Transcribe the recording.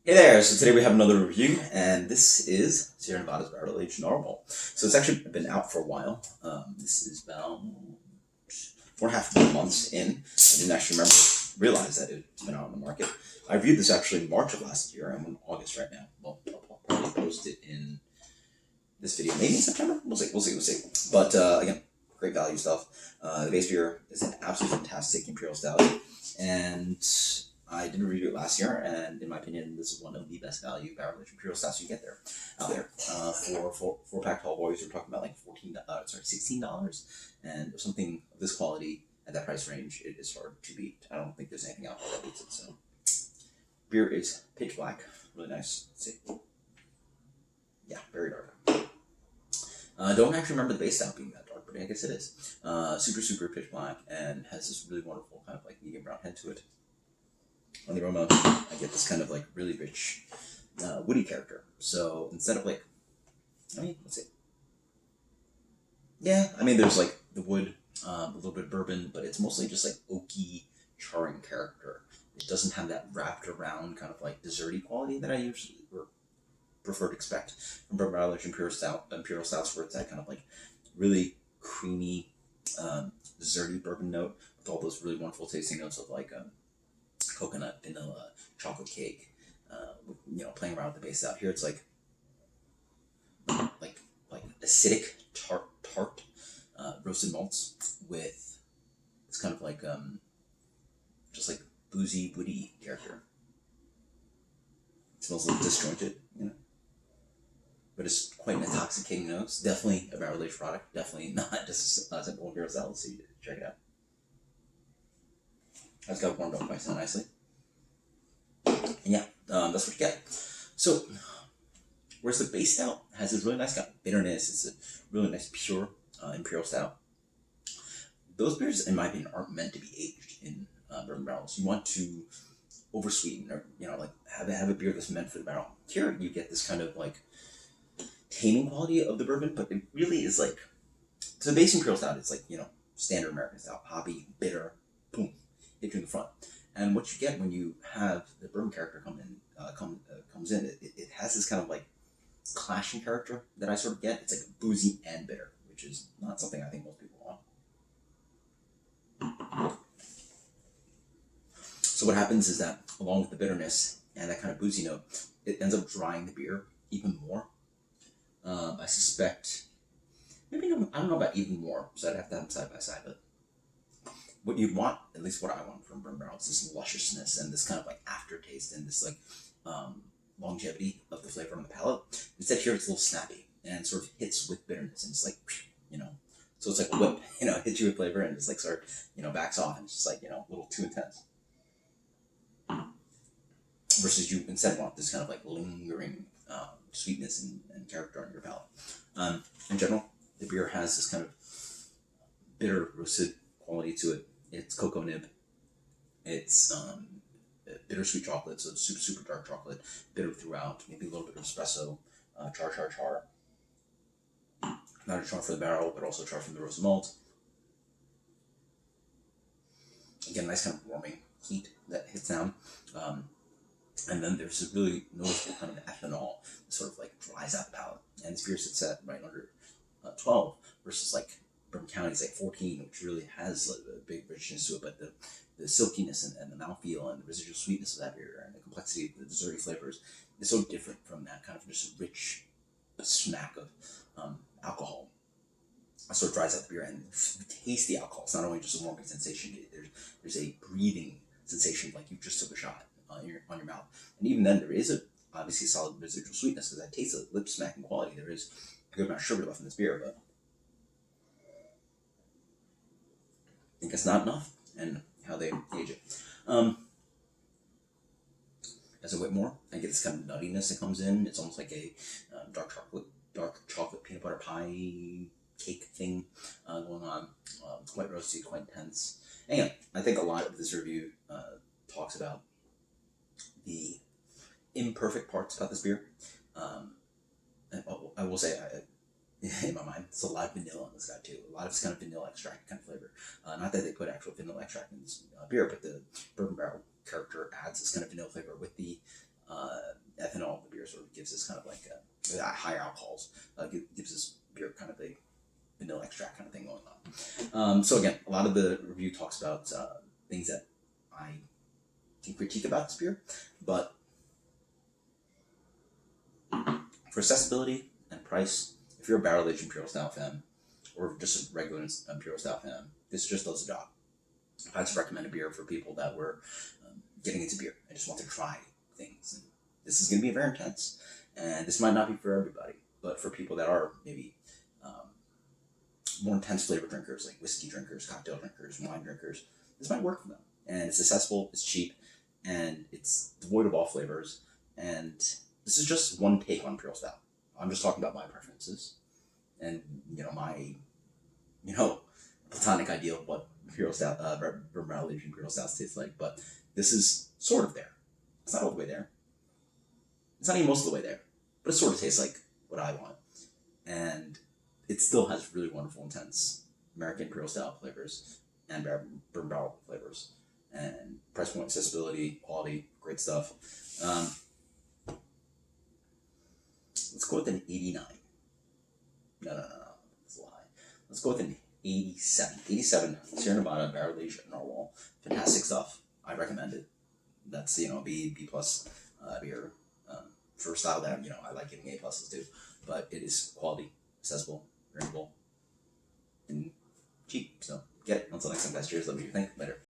Hey there, so today we have another review, and this is Sierra Nevada's Barrel Aged Narwhal. So it's actually been out for a while. This is about 4.5 months in. I didn't actually realize that it's been out on the market. I reviewed this actually in March of last year. I'm in August right now. Well, I'll probably post it in this video, maybe in September. We'll see. But again, great value stuff. The base beer is an absolutely fantastic Imperial Stout, and I did a review it last year, and in my opinion, this is one of the best value barrel-aged Imperial stouts you get out there. For four-pack tall boys, we're talking about like $16, and something of this quality at that price range, it is hard to beat. I don't think there's anything out there that beats it. So, beer is pitch black, really nice. Let's see, yeah, very dark. Don't actually remember the base stout being that dark, but I guess it is. Super pitch black, and has this really wonderful kind of like medium brown head to it. On the aroma, I get this kind of like really rich, woody character. So instead of like, let's see. Yeah, there's like the wood, a little bit of bourbon, but it's mostly just like oaky, charring character. It doesn't have that wrapped around kind of like desserty quality that I usually prefer to expect from barrel-aged Imperial Stouts, where it's that kind of like really creamy, desserty bourbon note with all those really wonderful tasting notes of like coconut, vanilla, chocolate cake, playing around with the base out here. It's like acidic, tart, roasted malts with it's kind of like just like boozy, woody character. It smells like disjointed, but it's quite an intoxicating nose. Definitely a barrel-aged product. Definitely not just an old Imperial Stout. So you check it out. That's got warmed up quite nicely. And yeah, that's what you get. So, whereas the base stout has this really nice bitterness, it's a really nice pure Imperial Stout. Those beers, in my opinion, aren't meant to be aged in bourbon barrels. You want to oversweeten, or like have a beer that's meant for the barrel. Here, you get this kind of like taming quality of the bourbon, but it really is like, so the base Imperial Stout, it's like standard American Stout, hoppy, bitter, boom, hit you in the front. And what you get when you have the bourbon character comes in, it has this kind of like clashing character that I sort of get. It's like boozy and bitter, which is not something I think most people want. So what happens is that along with the bitterness and that kind of boozy note, it ends up drying the beer even more. I suspect, maybe I don't know about even more, so I'd have to have them side by side, but what you want, at least what I want from bourbon barrels, is this lusciousness and this kind of like aftertaste and this like longevity of the flavor on the palate. Instead here it's a little snappy and sort of hits with bitterness, and it's like, so it's like a whip, hits you with flavor and just like sort of, backs off, and it's just like, a little too intense. Versus you instead want this kind of like lingering sweetness and character on your palate. In general, the beer has this kind of bitter roasted quality to it. It's cocoa nib. It's bittersweet chocolate, so it's super dark chocolate, bitter throughout, maybe a little bit of espresso, char. Not a char for the barrel, but also char from the roasted malt. Again, nice kind of warming heat that hits down. And then there's a really noticeable kind of ethanol that sort of like dries out the palate. And this beer sits at right under 12 versus like Bourbon County's like 14, which really has a big richness to it. But the silkiness and the mouthfeel and the residual sweetness of that beer and the complexity of the desserty flavors is so different from that kind of just rich smack of alcohol. It sort of dries out the beer, and you taste the alcohol. It's not only just a warming sensation, there's a breathing sensation like you just took a shot on your mouth. And even then, there is obviously a solid residual sweetness, because I taste the lip smacking quality. There is a good amount of sugar left in this beer, but I think it's not enough, and how they age it. As I wait more, I get this kind of nuttiness that comes in. It's almost like a dark chocolate peanut butter pie cake thing going on. It's quite roasty, quite intense. Anyway, I think a lot of this review talks about the imperfect parts about this beer. And I will say, in my mind, it's a lot of vanilla in this guy too. A lot of it's kind of vanilla extract kind of flavor. Not that they put actual vanilla extract in this beer, but the bourbon barrel character adds this kind of vanilla flavor with the gives this kind of like higher alcohols. Gives this beer kind of a vanilla extract kind of thing going on. So again, a lot of the review talks about things that I can critique about this beer, but for accessibility and price, if you're a barrel-aged Imperial Stout fan, or just a regular Imperial Stout fan, this just does the job. If I had to recommend a beer for people that were getting into beer and just want to try things, and this is going to be very intense, and this might not be for everybody, but for people that are maybe more intense flavor drinkers, like whiskey drinkers, cocktail drinkers, wine drinkers, this might work for them. And it's accessible, it's cheap, and it's devoid of all flavors, and this is just one take on Imperial Stout. I'm just talking about my preferences and, my, platonic ideal of what Imperial Stout, barrel-aged Imperial Stouts taste like, but this is sort of there. It's not all the way there. It's not even most of the way there, but it sort of tastes like what I want. And it still has really wonderful, intense American Imperial Stout flavors and bourbon barrel flavors. And price point, accessibility, quality, great stuff. Let's go with an 89. No. That's a lie. Let's go with an 87. 87, Sierra Nevada, barrel-aged Narwhal. Fantastic stuff. I recommend it. That's, B plus beer. For a style that, I like giving A pluses too. But it is quality, accessible, drinkable, and cheap. So get it. Until next time, guys. Cheers. Love you. Think later.